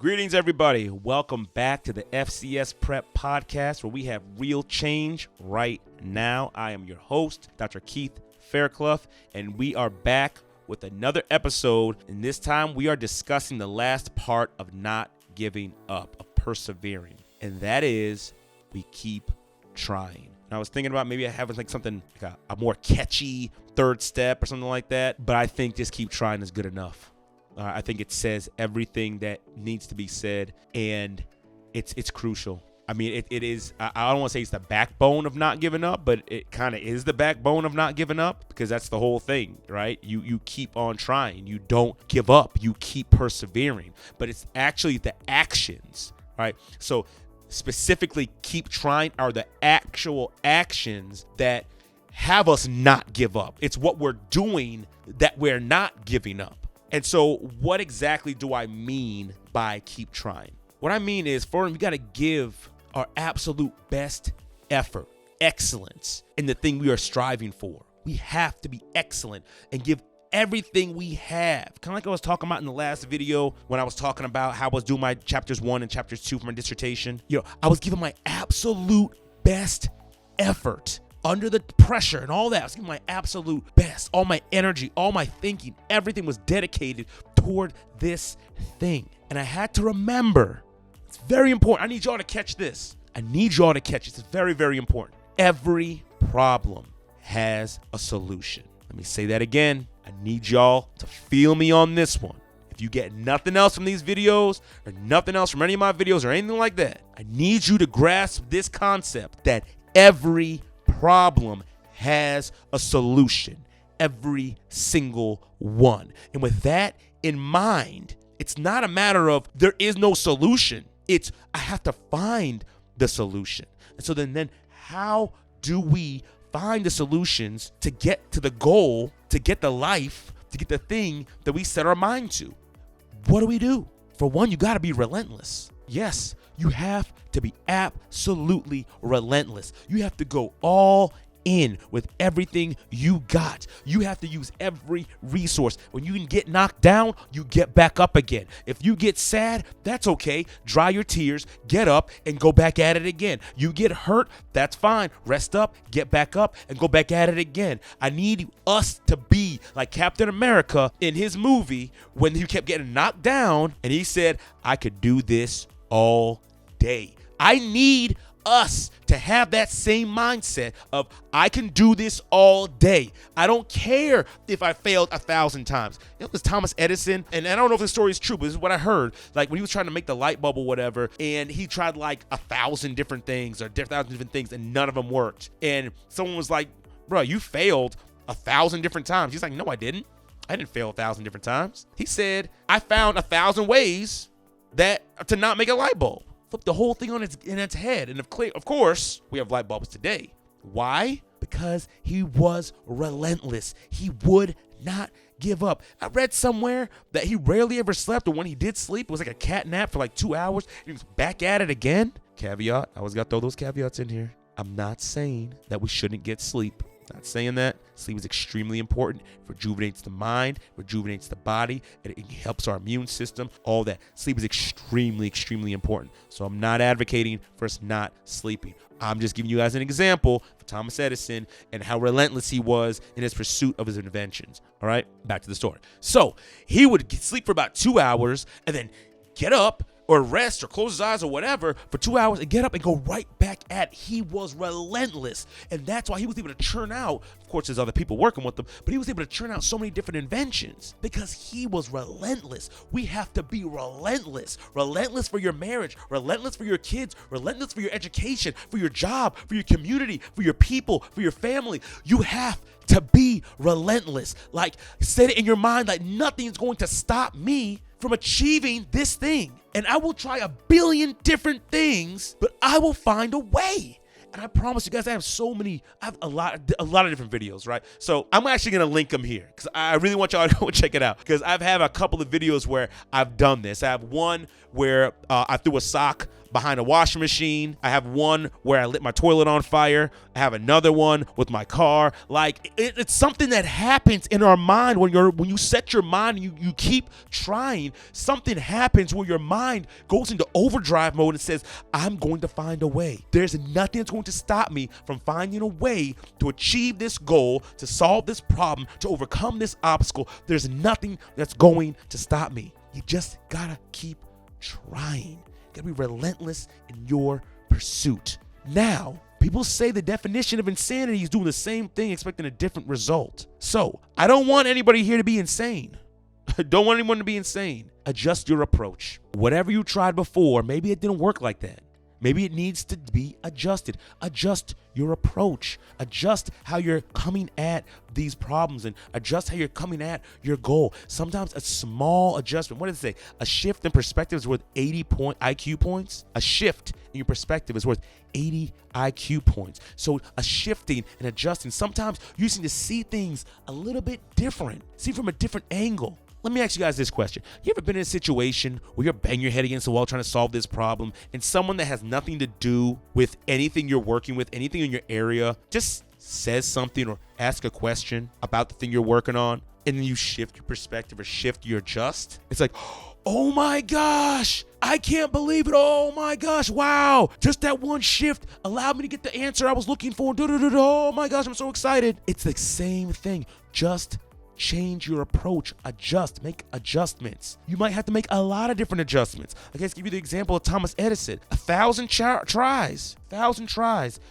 Greetings, everybody. Welcome back to the FCS Prep Podcast, where we have real change right now. I am your host, Dr. Keith Fairclough, and we are back with another episode. And this time, we are discussing the last part of not giving up, of persevering. And that is, we keep trying. And I was thinking about maybe having like something like a more catchy third step or something like that. But I think just keep trying is good enough. I think it says everything that needs to be said, and it's crucial. I mean, it is, I don't want to say it's the backbone of not giving up, but it kind of is the backbone of not giving up, because that's the whole thing, right? You keep on trying. You don't give up. You keep persevering. But it's actually the actions, right? So specifically, keep trying are the actual actions that have us not give up. It's what we're doing that we're not giving up. And so what exactly do I mean by keep trying? What I mean is, we got to give our absolute best effort, excellence in the thing we are striving for. We have to be excellent and give everything we have. Kind of like I was talking about in the last video when I was talking about how I was doing my chapters 1 and chapters 2 for my dissertation. I was giving my absolute best effort. Under the pressure and all that, I was giving my absolute best. All my energy, all my thinking, everything was dedicated toward this thing. And I had to remember, it's very important. I need y'all to catch this. It's very, very important. Every problem has a solution. Let me say that again. I need y'all to feel me on this one. If you get nothing else from these videos or nothing else from any of my videos or anything like that, I need you to grasp this concept that every problem has a solution, every single one. And with that in mind, it's not a matter of there is no solution. It's I have to find the solution. And so then how do we find the solutions to get to the goal, to get the life, to get the thing that we set our mind to? What do? For one, you got to be relentless. Yes, you have to be absolutely relentless. You have to go all in with everything you got. You have to use every resource. When you can get knocked down, you get back up again. If you get sad, that's okay. Dry your tears, get up, and go back at it again. You get hurt, that's fine. Rest up, get back up, and go back at it again. I need us to be like Captain America in his movie when he kept getting knocked down, and he said, I could do this all day. I need us to have that same mindset of I can do this all day. I don't care if I failed 1,000 times. It was Thomas Edison, and I don't know if this story is true, but this is what I heard. Like when he was trying to make the light bulb or whatever, and he tried like 1,000 different things and none of them worked. And someone was like, bro, you failed 1,000 different times. He's like, no, I didn't. I didn't fail 1,000 different times. He said, I found 1,000 ways to not make a light bulb. Flip the whole thing in its head. And of course, we have light bulbs today. Why? Because he was relentless. He would not give up. I read somewhere that he rarely ever slept, or when he did sleep, it was like a cat nap for like 2 hours. He was back at it again. Caveat. I always got to throw those caveats in here. I'm not saying that we shouldn't get sleep. Not saying that. Sleep is extremely important. It rejuvenates the mind, rejuvenates the body, it helps our immune system, all that. Sleep is extremely, extremely important. So I'm not advocating for us not sleeping. I'm just giving you guys an example for Thomas Edison and how relentless he was in his pursuit of his inventions. All right, back to the story. So he would sleep for about 2 hours and then get up or rest or close his eyes or whatever for 2 hours and get up and go right back at it. He was relentless. And that's why he was able to churn out, of course, there's other people working with him, but he was able to churn out so many different inventions because he was relentless. We have to be relentless. Relentless for your marriage, relentless for your kids, relentless for your education, for your job, for your community, for your people, for your family. You have to be relentless. Like, set it in your mind like nothing's going to stop me from achieving this thing. And I will try 1 billion different things, but I will find a way. And I promise you guys, I have a lot of different videos, right? So I'm actually going to link them here because I really want y'all to go and check it out because I've had a couple of videos where I've done this. I have one where I threw a sock behind a washing machine. I have one where I lit my toilet on fire. I have another one with my car. Like it's something that happens in our mind when you set your mind and you keep trying. Something happens where your mind goes into overdrive mode and says, I'm going to find a way. There's nothing that's going to stop me from finding a way to achieve this goal, to solve this problem, to overcome this obstacle. There's nothing that's going to stop me. You just gotta keep trying. You gotta be relentless in your pursuit. Now, people say the definition of insanity is doing the same thing expecting a different result. So, I don't want anybody here to be insane. I don't want anyone to be insane. Adjust your approach. Whatever you tried before, maybe it didn't work like that. Maybe it needs to be adjusted. Adjust your approach. Adjust how you're coming at these problems and adjust how you're coming at your goal. Sometimes a small adjustment, what does it say? A shift in perspective is worth 80 IQ points. A shift in your perspective is worth 80 IQ points. So a shifting and adjusting, sometimes you just need to see things a little bit different, see from a different angle. Let me ask you guys this question. You ever been in a situation where you're banging your head against the wall trying to solve this problem and someone that has nothing to do with anything you're working with, anything in your area, just says something or asks a question about the thing you're working on, and then you shift your perspective or shift your adjust? It's like, oh my gosh, I can't believe it. Oh my gosh, wow. Just that one shift allowed me to get the answer I was looking for. Oh my gosh, I'm so excited. It's the same thing. Just change your approach, adjust, make adjustments. You might have to make a lot of different adjustments. I guess give you the example of Thomas Edison. 1,000 tries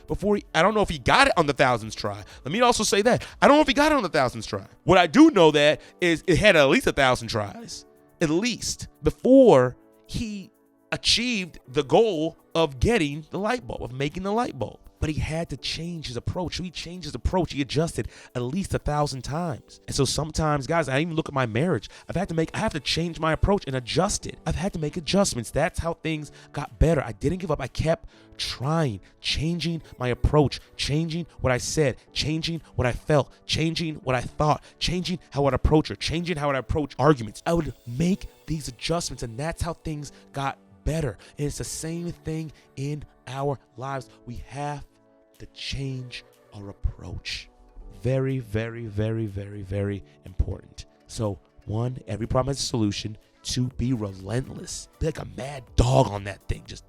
before I don't know if he got it on the 1,000th try. Let me also say that. I don't know if he got it on the 1,000th try. What I do know that is it had at least 1,000 tries, at least, before he achieved the goal of getting the light bulb, of making the light bulb. But he had to change his approach. So he changed his approach. He adjusted at least 1,000 times. And so sometimes, guys, I even look at my marriage. I have to change my approach and adjust it. I've had to make adjustments. That's how things got better. I didn't give up. I kept trying, changing my approach, changing what I said, changing what I felt, changing what I thought, changing how I'd approach her, changing how I'd approach arguments. I would make these adjustments, and that's how things got better. And it's the same thing in our lives. We have to change our approach. Very, very, very, very, very important. So 1, every problem has a solution. 2, be relentless. Be like a mad dog on that thing. Just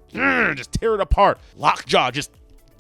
tear it apart. Lockjaw, just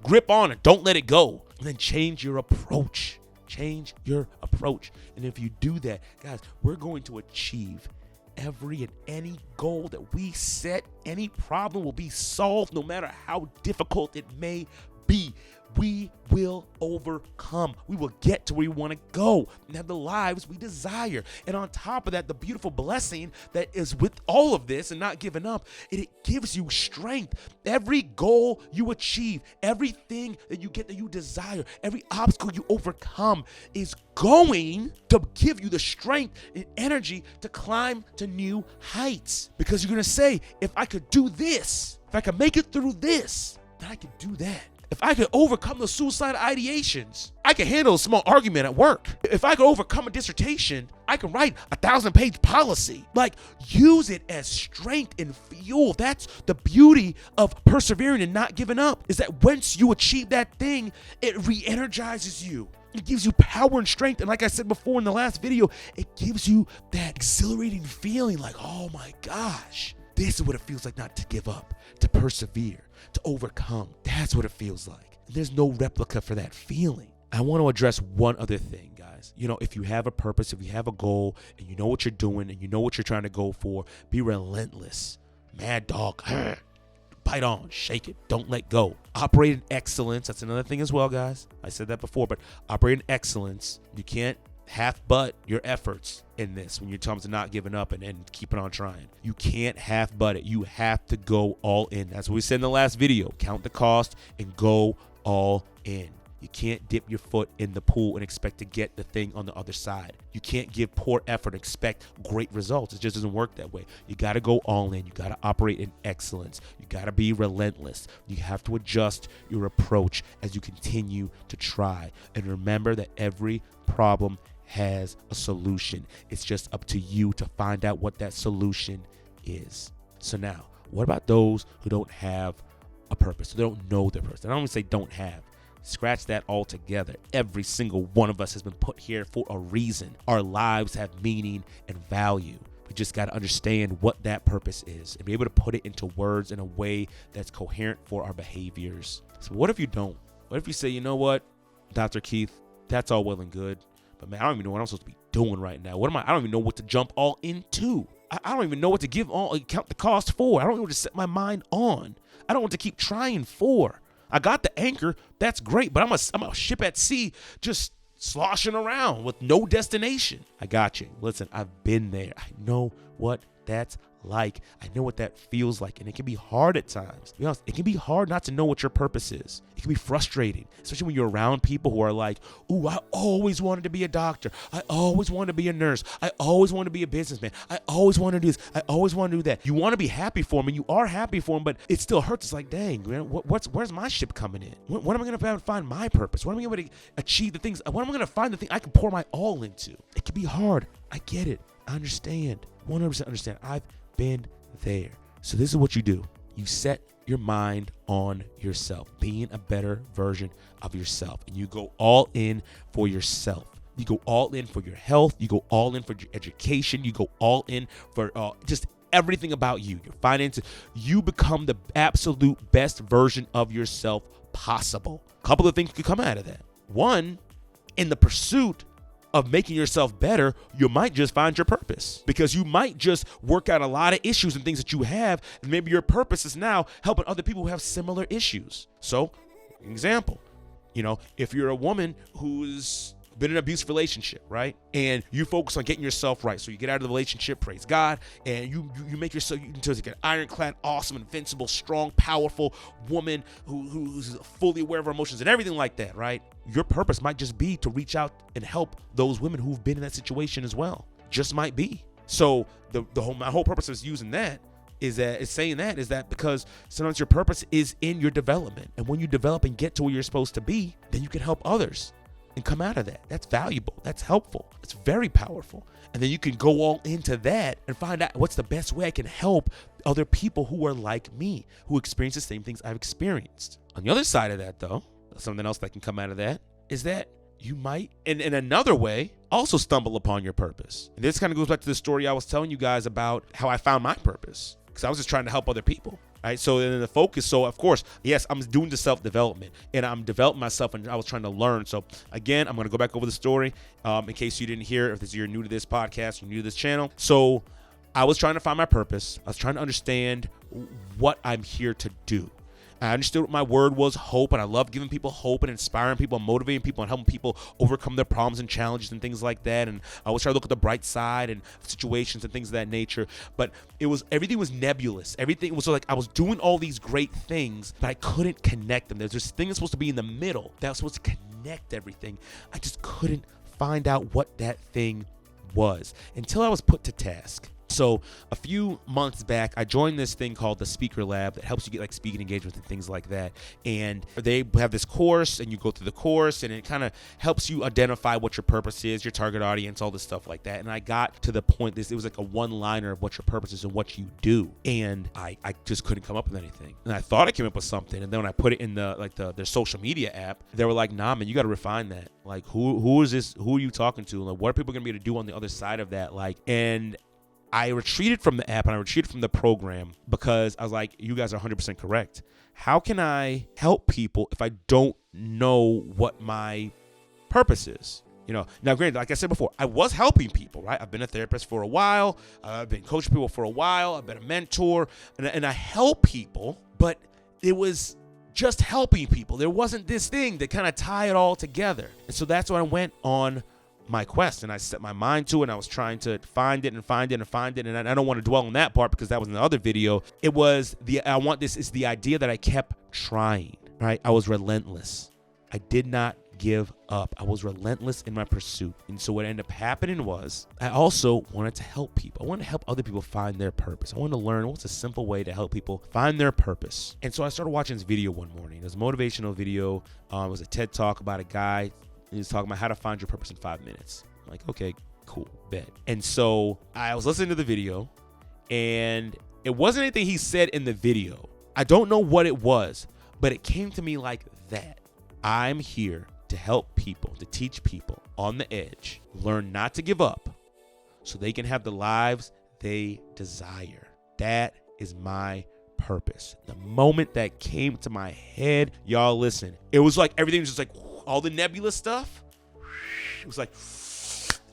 grip on it. Don't let it go. And then change your approach. Change your approach. And if you do that, guys, we're going to achieve every and any goal that we set. Any problem will be solved no matter how difficult it may be. We will overcome. We will get to where we want to go and have the lives we desire. And on top of that, the beautiful blessing that is with all of this and not giving up, it gives you strength. Every goal you achieve, everything that you get that you desire, every obstacle you overcome is going to give you the strength and energy to climb to new heights. Because you're going to say, if I could do this, if I could make it through this, then I could do that. If I could overcome the suicidal ideations, I can handle a small argument at work. If I could overcome a dissertation, I can write a 1,000-page policy. Like, use it as strength and fuel. That's the beauty of persevering and not giving up, is that once you achieve that thing, it re-energizes you. It gives you power and strength. And like I said before in the last video, it gives you that exhilarating feeling like, oh my gosh, this is what it feels like not to give up, to persevere, to overcome. That's what it feels like. There's no replica for that feeling. I want to address one other thing, guys. You know, if you have a purpose, if you have a goal, and you know what you're doing, and you know what you're trying to go for, be relentless. Mad dog. Bite on, shake it, don't let go. Operate in excellence. That's another thing as well, guys. I said that before, but operate in excellence. You can't half-butt your efforts in this when you're talking to not giving up and keeping on trying. You can't half-butt it. You have to go all in. That's what we said in the last video. Count the cost and go all in. You can't dip your foot in the pool and expect to get the thing on the other side. You can't give poor effort and expect great results. It just doesn't work that way. You got to go all in. You got to operate in excellence. You got to be relentless. You have to adjust your approach as you continue to try. And remember that every problem has a solution. It's just up to you to find out what that solution is. So now, what about those who don't have a purpose? Who don't know their purpose? I don't even say don't have. Scratch that altogether. Every single one of us has been put here for a reason. Our lives have meaning and value. We just got to understand what that purpose is and be able to put it into words in a way that's coherent for our behaviors. So what if you don't? What if you say, you know what, Dr. Keith, that's all well and good, but man, I don't even know what I'm supposed to be doing right now. I don't even know what to jump all into. I don't even know what to count the cost for. I don't know what to set my mind on. I don't want to keep trying for. I got the anchor. That's great, but I'm a ship at sea just sloshing around with no destination. I got you. Listen, I've been there. I know what that's like. I know what that feels like, and it can be hard at times. To be honest, it can be hard not to know what your purpose is. It can be frustrating, especially when you're around people who are like, ooh, I always wanted to be a doctor. I always wanted to be a nurse. I always wanted to be a businessman. I always wanted to do this. I always want to do that. You want to be happy for them, and you are happy for them, but it still hurts. It's like, dang, man, where's my ship coming in? When am I going to find my purpose? When am I going to achieve the things? When am I going to find the thing I can pour my all into? It can be hard. I get it. I understand. 100% understand. I've been there. So this is what you do. You set your mind on yourself, being a better version of yourself. And you go all in for yourself. You go all in for your health. You go all in for your education. You go all in for just everything about you, your finances. You become the absolute best version of yourself possible. A couple of things could come out of that. One, in the pursuit of making yourself better, you might just find your purpose, because you might just work out a lot of issues and things that you have, and maybe your purpose is now helping other people who have similar issues. So, example, if you're a woman who's been in an abusive relationship, right? And you focus on getting yourself right. So you get out of the relationship, praise God, and you make yourself into like an ironclad, awesome, invincible, strong, powerful woman who's fully aware of her emotions and everything like that, right? Your purpose might just be to reach out and help those women who've been in that situation as well. Just might be. So my whole purpose is using that is that because sometimes your purpose is in your development. And when you develop and get to where you're supposed to be, then you can help others and come out of that. That's valuable. That's helpful. It's very powerful. And then you can go all into that and find out what's the best way I can help other people who are like me, who experience the same things I've experienced. On the other side of that, though, something else that can come out of that is that you might, in another way, also stumble upon your purpose. And this kind of goes back to the story I was telling you guys about how I found my purpose, because I was just trying to help other people. Right. So then the focus. So of course, yes, I'm doing the self-development and I'm developing myself, and I was trying to learn. So again, I'm going to go back over the story in case you didn't hear, if you're new to this podcast, you're new to this channel. So I was trying to find my purpose. I was trying to understand what I'm here to do. I understood what my word was, hope, and I love giving people hope and inspiring people and motivating people and helping people overcome their problems and challenges and things like that. And I always try to look at the bright side and situations and things of that nature. But everything was nebulous. Everything was like I was doing all these great things, but I couldn't connect them. There's this thing that's supposed to be in the middle that was supposed to connect everything. I just couldn't find out what that thing was until I was put to task. So a few months back, I joined this thing called the Speaker Lab that helps you get like speaking engagements and things like that. And they have this course, and you go through the course, and it kind of helps you identify what your purpose is, your target audience, all this stuff like that. And I got to the point, it was like a one-liner of what your purpose is and what you do. And I just couldn't come up with anything. And I thought I came up with something. And then when I put it in their social media app, they were like, nah, man, you got to refine that. Like, who is this? Who are you talking to? Like, what are people going to be able to do on the other side of that? And I retreated from the app and I retreated from the program because I was like, you guys are 100% correct. How can I help people if I don't know what my purpose is? Now granted, like I said before, I was helping people, right? I've been a therapist for a while. I've been coaching people for a while. I've been a mentor and I help people, but it was just helping people. There wasn't this thing that kind of tie it all together. And so that's when I went on my quest, and I set my mind to it, and I was trying to find it. And I don't want to dwell on that part because that was in the other video. It was the idea that I kept trying, right? I was relentless. I did not give up. I was relentless in my pursuit. And so what ended up happening was I also wanted to help people. I wanted to help other people find their purpose. I wanted to learn what's a simple way to help people find their purpose. And so I started watching this video one morning. It was a motivational video. It was a TED Talk about a guy. He was talking about how to find your purpose in 5 minutes. I'm like, okay, cool, bet. And so I was listening to the video, and It wasn't anything he said in the video. I don't know what it was, but it came to me like that. I'm here to help people, to teach people on the edge, learn not to give up so they can have the lives they desire. That is my purpose. The moment that came to my head, y'all listen, it was like everything was just like all the nebulous stuff. It was like,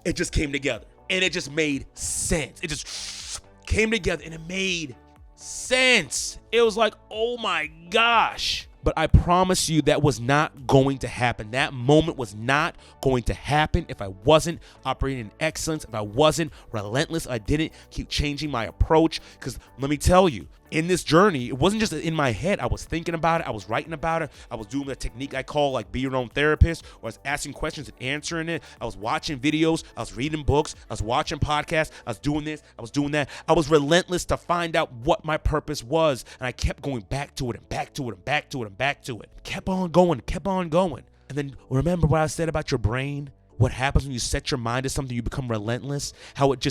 it just came together and it just made sense. It just came together and it made sense. It was like, oh my gosh. But I promise you that was not going to happen. That moment was not going to happen if I wasn't operating in excellence, if I wasn't relentless, I didn't keep changing my approach. Because let me tell you, in this journey, it wasn't just in my head. I was thinking about it. I was writing about it. I was doing the technique I call like be your own therapist, or I was asking questions and answering it. I was watching videos. I was reading books. I was watching podcasts. I was doing this. I was doing that. I was relentless to find out what my purpose was. And I kept going back to it and back to it and back to it and back to it. Kept on going, kept on going. And then remember what I said about your brain? What happens when you set your mind to something, you become relentless, how it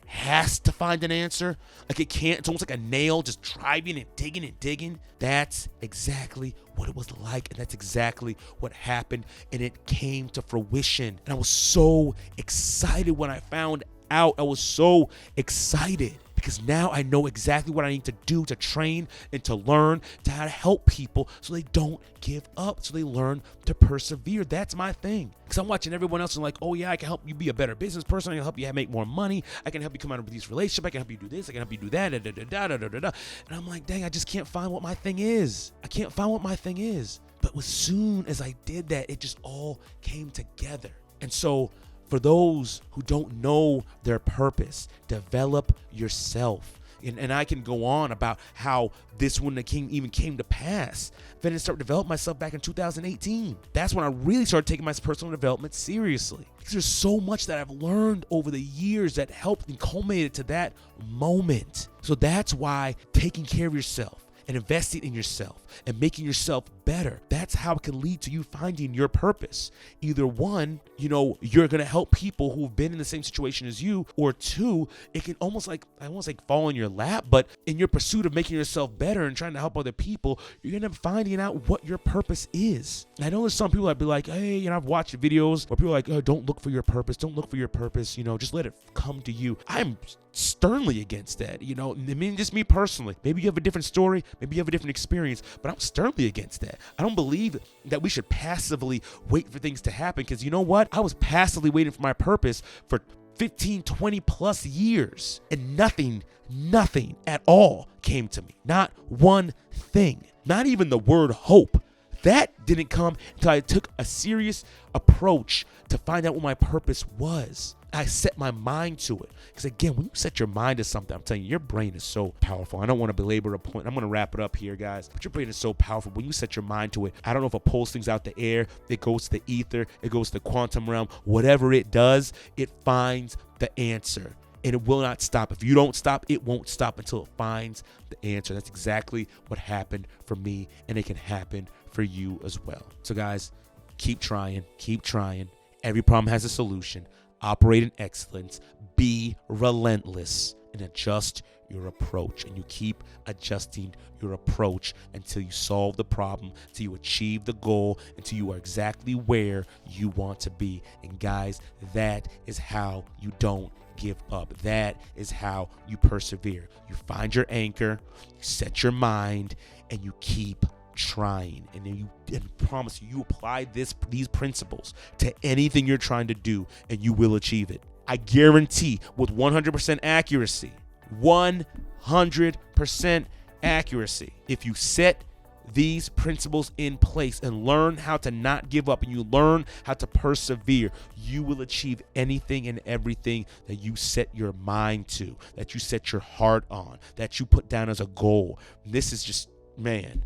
has to find an answer. Like it can't, it's almost like a nail just driving and digging and digging. That's exactly what it was like. And that's exactly what happened. And it came to fruition. And I was so excited when I found out. I was so excited. Because now I know exactly what I need to do to train and to learn to how to help people so they don't give up, so they learn to persevere. That's my thing. Because I'm watching everyone else and like, oh yeah, I can help you be a better business person. I can help you make more money. I can help you come out of these relationships. I can help you do this. I can help you do that. And I'm like, dang, I just can't find what my thing is. I can't find what my thing is. But as soon as I did that, it just all came together. And so for those who don't know their purpose, develop yourself. And I can go on about how this wouldn't have even came to pass. Then I started developing myself back in 2018. That's when I really started taking my personal development seriously. Because there's so much that I've learned over the years that helped and culminated to that moment. So that's why taking care of yourself and investing in yourself and making yourself better, that's how it can lead to you finding your purpose. Either one, you're going to help people who've been in the same situation as you, or two, it can almost like, I won't say fall in your lap, but in your pursuit of making yourself better and trying to help other people, you're going to end up finding out what your purpose is. And I know there's some people that be like, hey, I've watched videos where people are like, oh, don't look for your purpose. Don't look for your purpose. Just let it come to you. I'm sternly against that. I mean, just me personally. Maybe you have a different story. Maybe you have a different experience, but I'm sternly against that. I don't believe that we should passively wait for things to happen, because you know what? I was passively waiting for my purpose for 15, 20 plus years, and nothing at all came to me. Not one thing. Not even the word hope. That didn't come until I took a serious approach to find out what my purpose was. I set my mind to it. Because again, when you set your mind to something, I'm telling you, your brain is so powerful. I don't want to belabor a point. I'm going to wrap it up here, guys. But your brain is so powerful. When you set your mind to it, I don't know if it pulls things out the air, it goes to the ether, it goes to the quantum realm. Whatever it does, it finds the answer. And it will not stop. If you don't stop, it won't stop until it finds the answer. That's exactly what happened for me, and it can happen for you as well. So guys, keep trying. Every problem has a solution. Operate in excellence, be relentless, and adjust your approach. And you keep adjusting your approach until you solve the problem, until you achieve the goal, until you are exactly where you want to be. And guys, that is how you don't give up. That is how you persevere. You find your anchor, you set your mind, and you keep trying. And then I promise you apply these principles to anything you're trying to do, and you will achieve it. I guarantee with 100% accuracy, 100% accuracy, if you set these principles in place and learn how to not give up, and you learn how to persevere, you will achieve anything and everything that you set your mind to, that you set your heart on, that you put down as a goal. This is just, man,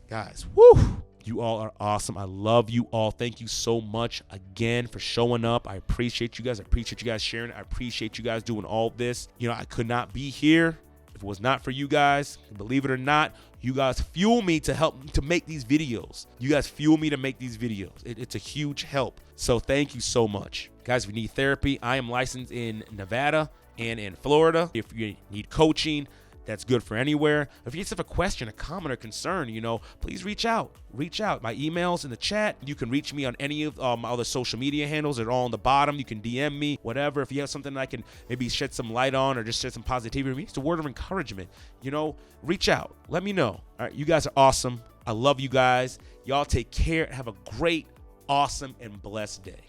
guys, woo! You all are awesome. I love you all. Thank you so much again for showing up. I appreciate you guys. I appreciate you guys sharing. I appreciate you guys doing all this. I could not be here if it was not for you guys. Believe it or not, you guys fuel me to help to make these videos. You guys fuel me to make these videos. It's a huge help. So thank you so much. Guys, if you need therapy, I am licensed in Nevada and in Florida. If you need coaching, that's good for anywhere. If you just have a question, a comment, or concern, please reach out. My email's in the chat. You can reach me on any of my other social media handles. They're all on the bottom. You can DM me, whatever. If you have something I can maybe shed some light on or just shed some positivity with me, it's a word of encouragement. Reach out. Let me know. All right, you guys are awesome. I love you guys. Y'all take care. Have a great, awesome, and blessed day.